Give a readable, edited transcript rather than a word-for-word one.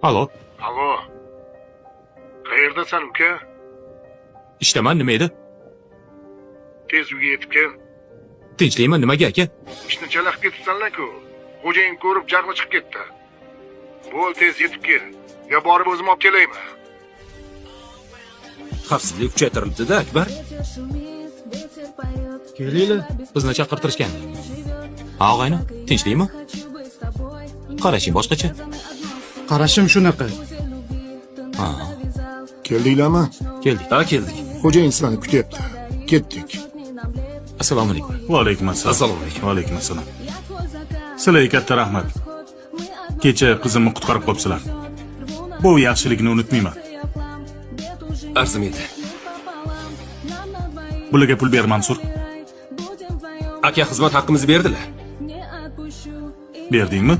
Alo. Alo. Qayerdasan uka? Ishdaman, nima edi? Tez uyga yetib kel. Tinchlikmi, nimaga aka? Ishni chalaq ketibsan-ku. Xo'jayin ko'rib jahli chiqib ketdi. Bo'l, tez yetib kel. Yo borib o'zim olib kelaymi? Xavfsizlik kuchaytirildi-da, Akbar. Kelinglar. Bizni chaqirtirishgan. Og'ayni, tinchlikmi? Qarashing boshqacha. Qarashim shunaqa. Ha, Keldinglarmi? keldik. Ha, keldik. Xo'jayin sizlarni kutyapti. Ketdik. Assalomu alaykum. Va alaykum assalom. Assalomu alaykum. Va alaykum assalom. Sizlarga katta rahmat. Kecha qizimni qutqarib qo'yibsizlar. Bu yaxshilikni unutmayman. Arzimaydi. Bularga pul ber, Mansur. Aka xizmat haqqimizni berdilar. Berdingmi?